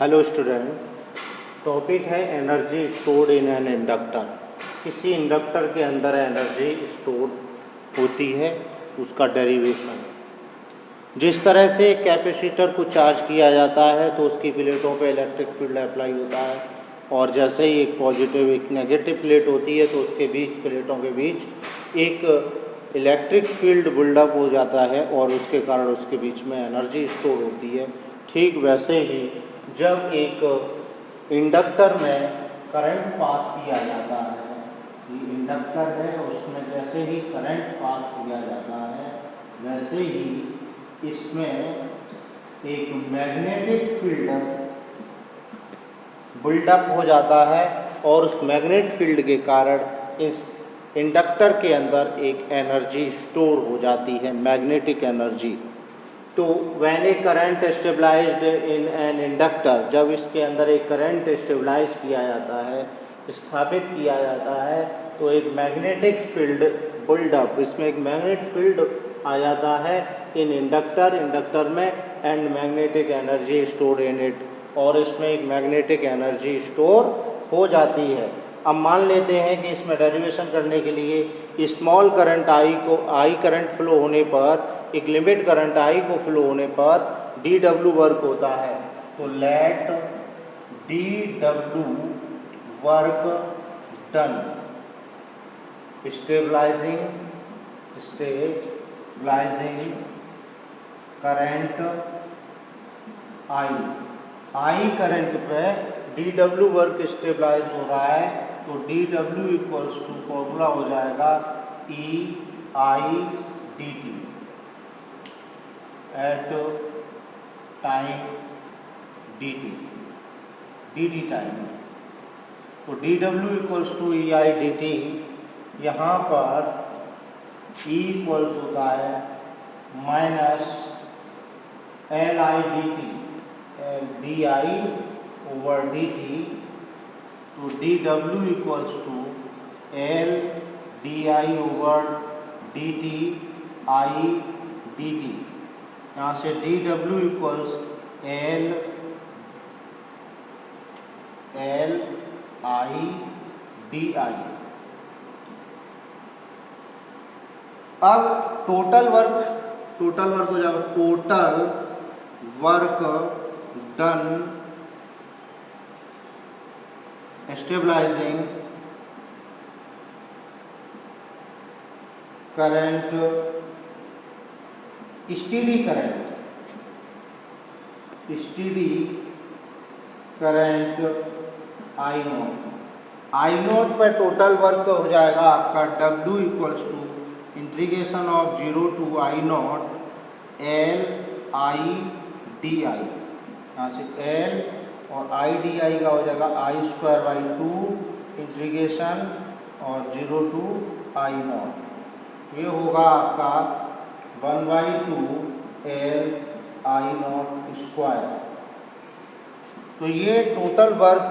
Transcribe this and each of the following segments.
Hello student, topic है energy stored in an inductor. किसी inductor के अंदर एनर्जी स्टोर होती है, उसका डेरिवेशन। जिस तरह से एक कैपेसिटर को चार्ज किया जाता है तो उसकी प्लेटों पे इलेक्ट्रिक फील्ड अप्लाई होता है, और जैसे ही एक पॉजिटिव एक नेगेटिव प्लेट होती है तो उसके बीच प्लेटों के बीच एक इलेक्ट्रिक फील्ड बिल्डअप हो जाता है और उसके कारण उसके बीच में एनर्जी स्टोर होती है। ठीक वैसे ही जब एक इंडक्टर में करंट पास किया जाता है, ये इंडक्टर है, उसमें जैसे ही करंट पास किया जाता है वैसे ही इसमें एक मैग्नेटिक फील्ड बिल्डअप हो जाता है, और उस मैग्नेट फील्ड के कारण इस इंडक्टर के अंदर एक एनर्जी स्टोर हो जाती है, मैग्नेटिक एनर्जी। तो when a current stabilised in an inductor, जब इसके अंदर एक करंट स्टेबलाइज किया जाता है, स्थापित किया जाता है, तो एक मैग्नेटिक फील्ड बिल्डअप, इसमें एक मैग्नेट फील्ड आ जाता है इन इंडक्टर में, and magnetic energy store in it, और इसमें एक मैग्नेटिक एनर्जी स्टोर हो जाती है। अब मान लेते हैं कि इसमें डेरिवेशन करने के लिए small current i current flow होने पर, एक लिमिट करंट आई को फ्लो होने पर डी डब्ल्यू वर्क होता है। तो लेट डी डब्ल्यू work done stabilising current i current पे डी डब्ल्यू वर्क स्टेबलाइज हो रहा है, तो d W equals to formula हो जाएगा e i D t at time d t time. तो d W equals to e i D T, यहाँ पर ई इक्वल्स होता है minus L I D t d i over D t, तो d W equals to L D i over D T I D T. यहाँ से D W equals L I D I. अब total work हो जाएगा, total work done stabilising current, steady current I naught पर टोटल work हो जाएगा आपका W equals to integration of 0 to I naught L I D I. यहाँ से एल और आई डी आई का हो जाएगा आई स्क्वायर बाई 2 इंटीग्रेशन और 0 टू आई नॉट। ये होगा आपका 1/2 एल आई नॉट स्क्वायर। तो ये total work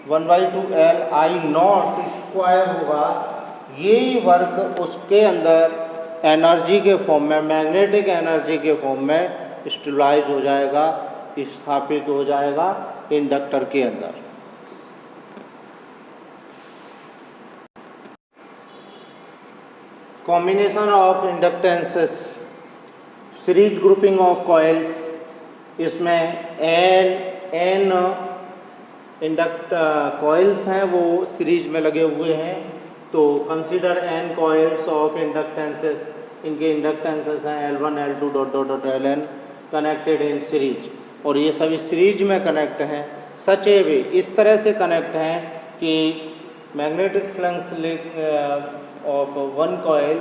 1/2 L i not square होगा। ये वर्क उसके अंदर एनर्जी के फॉर्म में, मैग्नेटिक एनर्जी के फॉर्म में स्टेबलाइज हो जाएगा, स्थापित हो जाएगा इंडक्टर के अंदर। Combination of inductances, series grouping of coils, इसमें एन कॉइल्स हैं वो सीरीज में लगे हुए हैं। तो consider n coils of inductances, इनके इंडक्टेंसेस हैं L1 L2 dot dot dot Ln connected in series, और ये सभी सीरीज में कनेक्ट हैं। सच ए वे, इस तरह से कनेक्ट हैं कि magnetic flux of one coil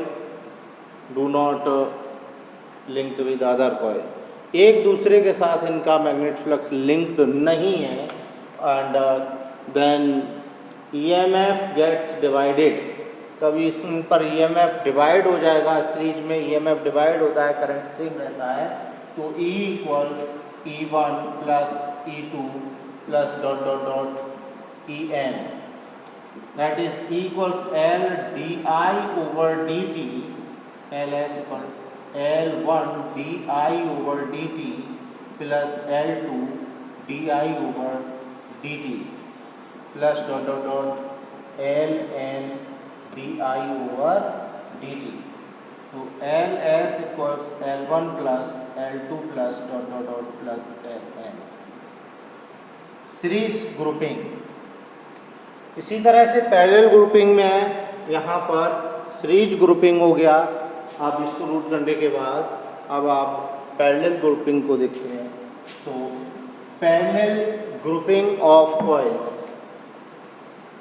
do not linked with other coil, एक दूसरे के साथ इनका मैग्नेटिक फ्लक्स लिंक्ड नहीं है, and then EMF gets divided, तभी इन पर EMF डिवाइड हो जाएगा। सीरीज में EMF डिवाइड होता है, करंट सेम रहता है। तो E equals E1 plus E2 plus dot dot dot EN, that is E equals L D i over D T, LS equal L1 D i over D T plus L2 di/dt plus dot dot dot ln/di/dt। तो ls equals l1 plus l2 plus dot dot dot plus ln। Series grouping इसी तरह से parallel grouping में यहाँ पर series grouping हो गया। आप इसको रूट करने के बाद अब आप पैरेलल ग्रुपिंग को देखते हैं। तो parallel grouping of coils,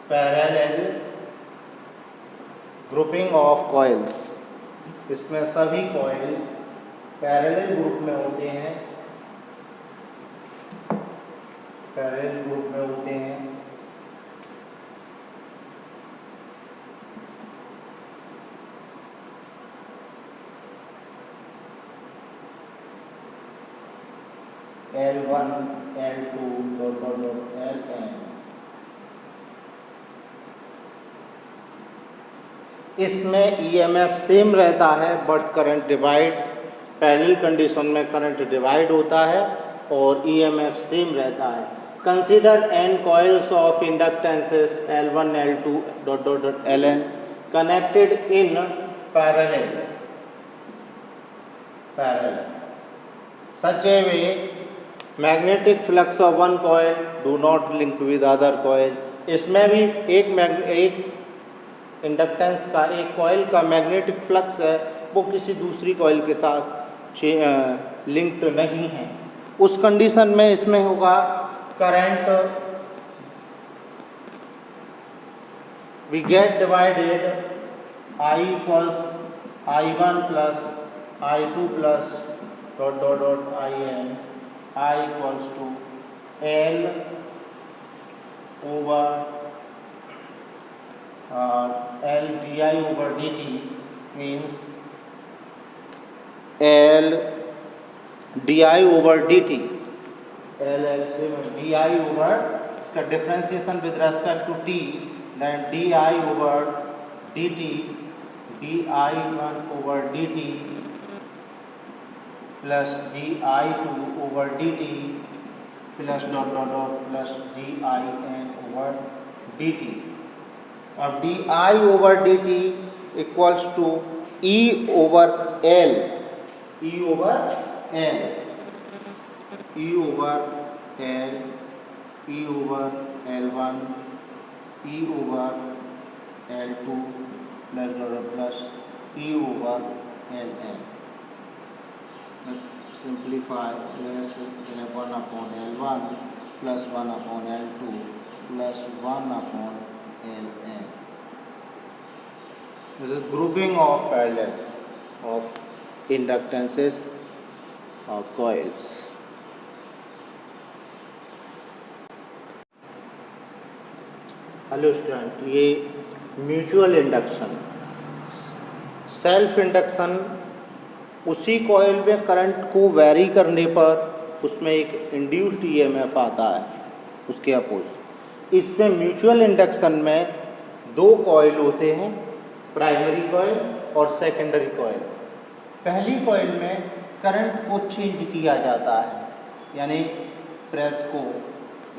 parallel grouping of coils, इसमें सभी कॉइल पैरेलल ग्रुप में होते हैं, पैरेलल ग्रुप में होते हैं। L1 L2 dot dot dot Ln। इसमें EMF सेम रहता है but current divide, parallel condition में करंट डिवाइड होता है और EMF सेम रहता है। Consider n coils of inductances L1 L2 dot dot dot Ln connected in parallel such a way magnetic flux of one coil do not link with other coil। इसमें भी एक inductance का, एक coil का magnetic flux है वो किसी दूसरी कॉइल के साथ लिंक्ड नहीं है। उस कंडीशन में इसमें होगा current we get divided I equals I1 plus I2 plus dot dot dot IN। I equals to L over L di/dt means L di/dt, L से di/, इसका differentiation with respect to t, then di/dt di1/dt plus di2/dt plus dot dot dot plus din/dt। और di/dt equals to E/L, E/L, E/L, E/L1, E/L2 plus dot plus E/Ln। Simplify, let's say 1/L1 plus 1/L2 plus 1/Ln। This is grouping of parallel of inductances or coils। Hello student, ये mutual induction, self induction, उसी coil में current को vary करने पर उसमें एक induced EMF आता है उसके अपोज। इसमें म्यूचुअल इंडक्शन में दो कॉइल होते हैं, प्राइमरी कॉइल और सेकेंडरी कॉइल। पहली कॉइल में करंट को चेंज किया जाता है, यानी प्रेस को,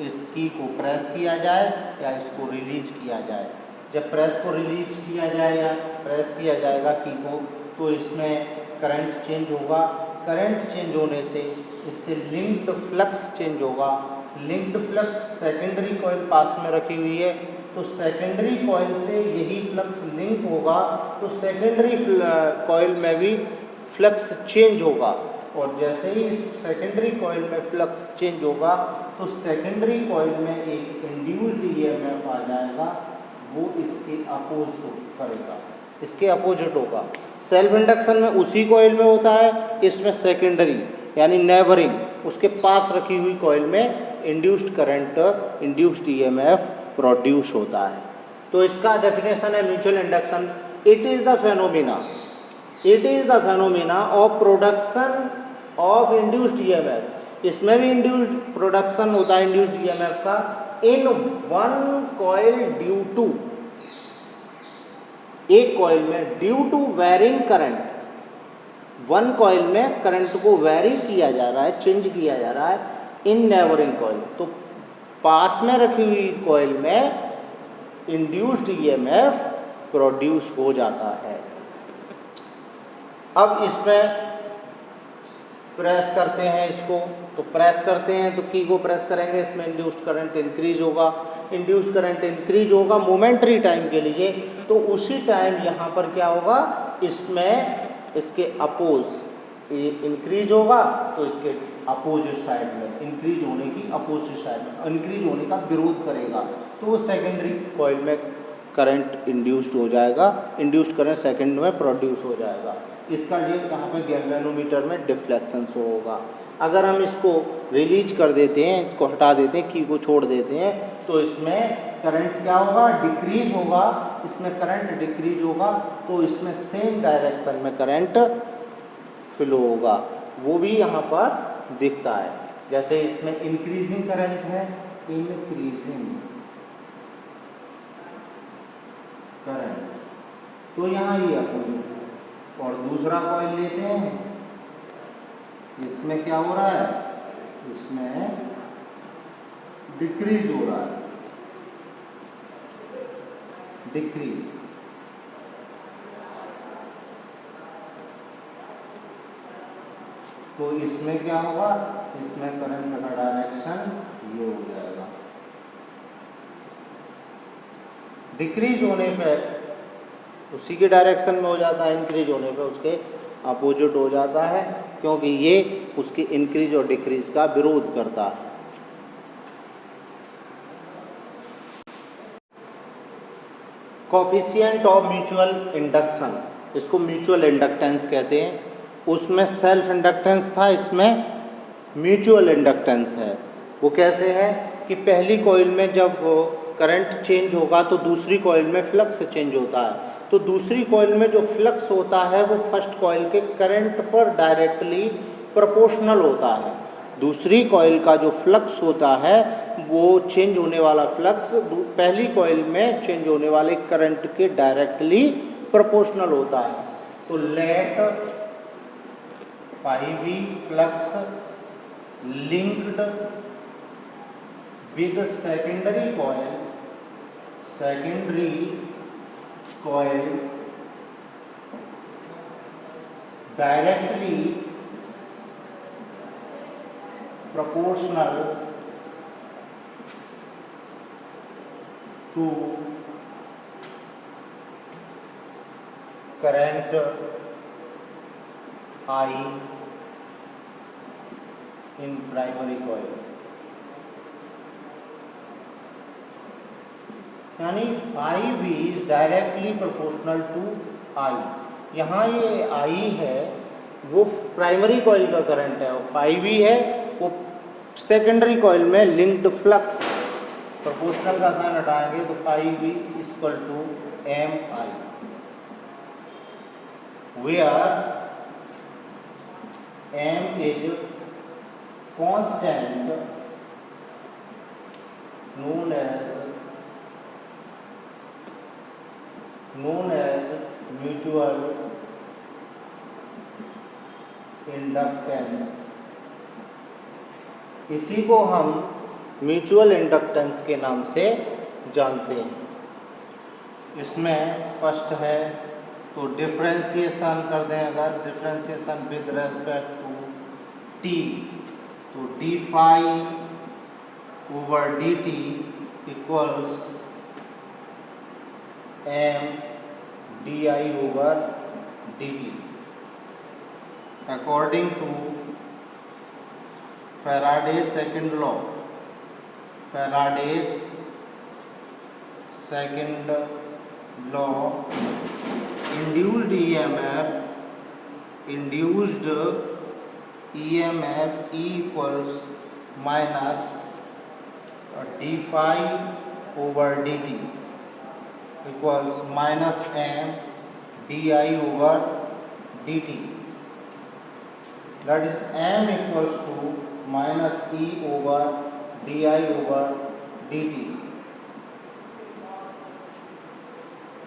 इस की को प्रेस किया जाए या इसको रिलीज किया जाए। जब प्रेस को रिलीज किया जाए या प्रेस किया जाएगा की को, तो इसमें करंट चेंज होगा। करंट चेंज होने से इससे लिंक्ड फ्लक्स चेंज होगा। लिंक्ड फ्लक्स सेकेंडरी कॉइल पास में रखी हुई है, तो सेकेंडरी कॉइल से यही फ्लक्स लिंक होगा, तो सेकेंडरी कॉइल में भी फ्लक्स चेंज होगा। और जैसे ही इस सेकेंडरी कॉइल में फ्लक्स चेंज होगा तो सेकेंडरी कॉइल में एक इंड्यूस्ड EMF आ जाएगा, वो इसके अपोज करेगा, इसके अपोजिट होगा। सेल्फ इंडक्शन में उसी कॉइल में होता है, इसमें सेकेंडरी यानी नेबरिंग, उसके पास रखी हुई कॉइल में induced current, induced EMF produce होता है। तो इसका डेफिनेशन है mutual induction, it is the phenomena of production of induced EMF। इसमें भी इंड्यूस्ड प्रोडक्शन होता है इंड्यूस्ड EMF का in one coil due to, एक कॉइल में due to varying current, one coil में करंट को वेरी किया जा रहा है, चेंज किया जा रहा है इन नेबरिंग कॉइल, तो पास में रखी हुई कॉइल में इंड्यूस्ड ईएमएफ प्रोड्यूस हो जाता है। अब इसमें प्रेस करते हैं इसको, तो प्रेस करते हैं तो की को प्रेस करेंगे, इसमें इंड्यूस्ड करंट इंक्रीज होगा। इंड्यूस्ड करंट इंक्रीज होगा मोमेंटरी टाइम के लिए, तो उसी टाइम यहाँ पर क्या होगा, इसमें इसके अपोज ये इंक्रीज होगा, तो इसके अपोजिट साइड में इंक्रीज होने की अपोजिट साइड में इंक्रीज होने का विरोध करेगा, तो वो सेकेंडरी कॉइल में करंट इंड्यूस्ड हो जाएगा, इंड्यूस्ड करंट सेकेंड में प्रोड्यूस हो जाएगा। इसका ये यहाँ पे गैल्वेनोमीटर में डिफ्लेक्शन शो होगा। अगर हम इसको रिलीज कर देते हैं, इसको हटा देते हैं, की को छोड़ देते हैं, तो इसमें करंट क्या होगा, डिक्रीज होगा, इसमें करंट डिक्रीज होगा, तो इसमें सेम डायरेक्शन में करंट फ्लो होगा, वो भी यहाँ पर दिखता है। जैसे इसमें इंक्रीजिंग करंट है, इंक्रीजिंग करंट, तो यहाँ ये अपोजिट है। और दूसरा कॉइल लेते हैं, इसमें क्या हो रहा है, इसमें डिक्रीज हो रहा है, डिक्रीज, तो इसमें क्या होगा, इसमें करंट का डायरेक्शन ये हो जाएगा। डिक्रीज होने पे उसी के डायरेक्शन में हो जाता है, इंक्रीज होने पे उसके अपोजिट हो जाता है, क्योंकि ये उसके इंक्रीज और डिक्रीज का विरोध करता है। कोफिशिएंट ऑफ म्यूचुअल इंडक्शन, इसको म्यूचुअल इंडक्टेंस कहते हैं। उसमें सेल्फ इंडक्टेंस था, इसमें म्यूचुअल इंडक्टेंस है। वो कैसे है कि पहली कॉइल में जब करंट चेंज होगा तो दूसरी कॉइल में फ्लक्स चेंज होता है, तो दूसरी कॉइल में जो फ्लक्स होता है वो फर्स्ट कॉइल के करंट पर डायरेक्टली प्रोपोर्शनल होता है। दूसरी कॉइल का जो फ्लक्स होता है वो चेंज होने वाला फ्लक्स पहली कॉइल में चेंज होने वाले करंट के डायरेक्टली प्रोपोर्शनल होता है। तो let phi flux linked with secondary coil directly proportional to current I in primary coil, यानी phi v is directly proportional to I। यहाँ ये I है वो प्राइमरी कॉइल का करंट है, और phi v है वो सेकेंडरी कॉइल में लिंक्ड फ्लक्स। प्रोपोर्शनल का साइन हटाएंगे तो phi v equal to M I, where m is constant known as mutual inductance. इसी को हम म्यूचुअल इंडक्टेंस के नाम से जानते हैं। इसमें फर्स्ट है तो डिफरेंशिएशन कर दें, अगर differentiation with respect to t, तो d phi over D t equals m d i over D t according to Faraday's second law, induced EMF E equals minus d phi over dt equals minus m di over dt, that is m equals to minus e over di over dt।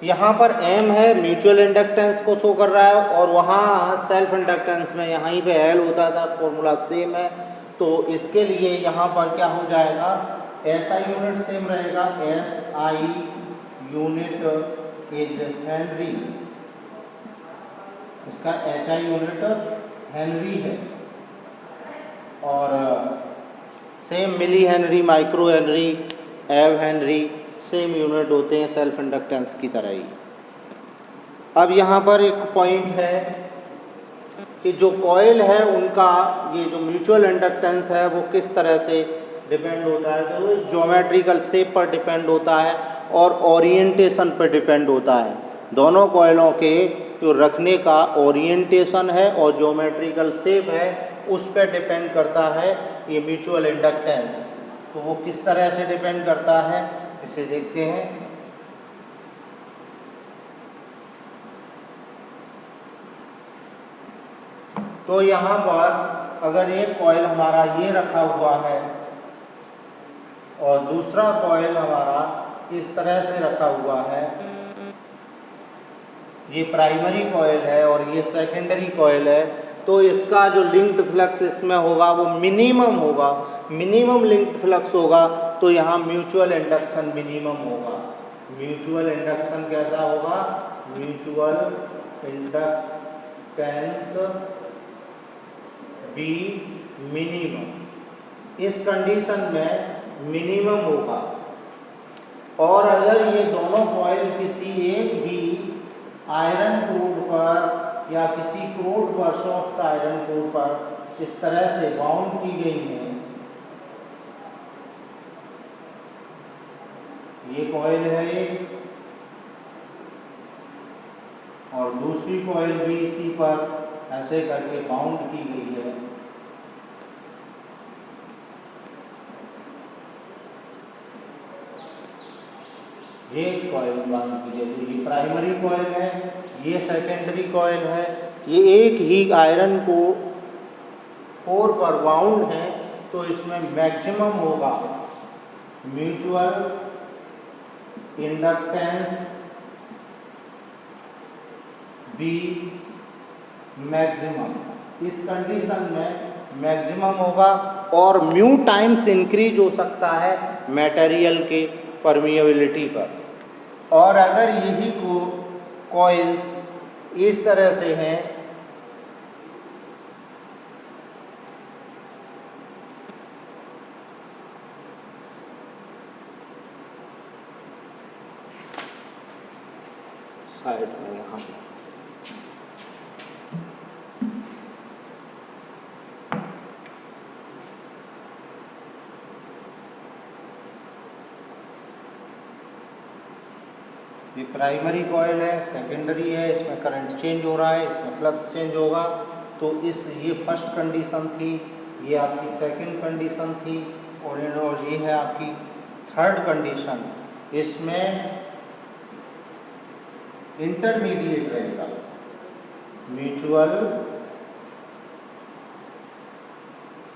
यहाँ पर m है mutual inductance को show कर रहा है, और वहाँ self inductance में यहाँ पे L होता था, फॉर्मूला सेम है। तो इसके लिए यहाँ पर क्या हो जाएगा, SI यूनिट सेम रहेगा, SI यूनिट इज हेनरी, इसका HI यूनिट हेनरी है, और same milli henry, micro henry, एव हेनरी सेम यूनिट होते हैं सेल्फ इंडक्टेंस की तरह ही। अब यहाँ पर एक पॉइंट है कि जो कॉइल है उनका ये जो म्यूचुअल इंडक्टेंस है वो किस तरह से डिपेंड होता है, तो वो ज्योमेट्रिकल शेप पर डिपेंड होता है और ओरिएंटेशन पर डिपेंड होता है। दोनों कॉइलों के जो रखने का ओरिएंटेशन है और ज्योमेट्रिकल शेप है उस पर डिपेंड करता है ये म्यूचुअल इंडक्टेंस। तो वो किस तरह से डिपेंड करता है इसे देखते हैं। तो यहाँ पर अगर एक कॉइल हमारा ये रखा हुआ है और दूसरा कॉइल हमारा इस तरह से रखा हुआ है, ये प्राइमरी कॉइल है और ये सेकेंडरी कॉइल है, तो इसका जो लिंक्ड फ्लक्स इसमें होगा वो मिनिमम होगा, मिनिमम लिंक्ड फ्लक्स होगा, तो यहाँ म्यूचुअल इंडक्शन मिनिमम होगा। म्यूचुअल इंडक्शन कैसा होगा, म्यूचुअल इंडक्टेंस बी मिनिमम, इस कंडीशन में मिनिमम होगा। और अगर ये दोनों कॉइल किसी एक ही आयरन कोड पर या किसी कोड पर, सॉफ्ट आयरन कोड पर इस तरह से बाउंड की गई हैं, ये कॉइल है एक और दूसरी कॉइल भी इसी पर ऐसे करके बाउंड की गई है, ये कॉइल बाउंड की है, तो ये प्राइमरी कॉइल है, ये सेकेंडरी कॉइल है, ये एक ही आयरन को कोर पर बाउंड है, तो इसमें मैक्सिमम होगा म्यूचुअल इंडक्टेंस बी मैक्सिमम, इस कंडीशन में मैक्सिमम होगा और म्यू टाइम्स इंक्रीज हो सकता है मटेरियल के परमिएबिलिटी पर। और अगर यही को कॉइल्स इस तरह से हैं, साइड में यहाँ पे ये प्राइमरी कॉइल है, सेकेंडरी है, इसमें करंट चेंज हो रहा है, इसमें फ्लक्स चेंज होगा, तो ये फर्स्ट कंडीशन थी, ये आपकी सेकंड कंडीशन थी और ये है आपकी थर्ड कंडीशन। इसमें इंटरमीडिएट रहेगा म्यूचुअल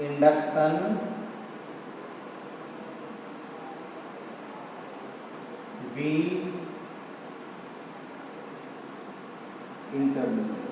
इंडक्शन बी इंटरमीडिएट।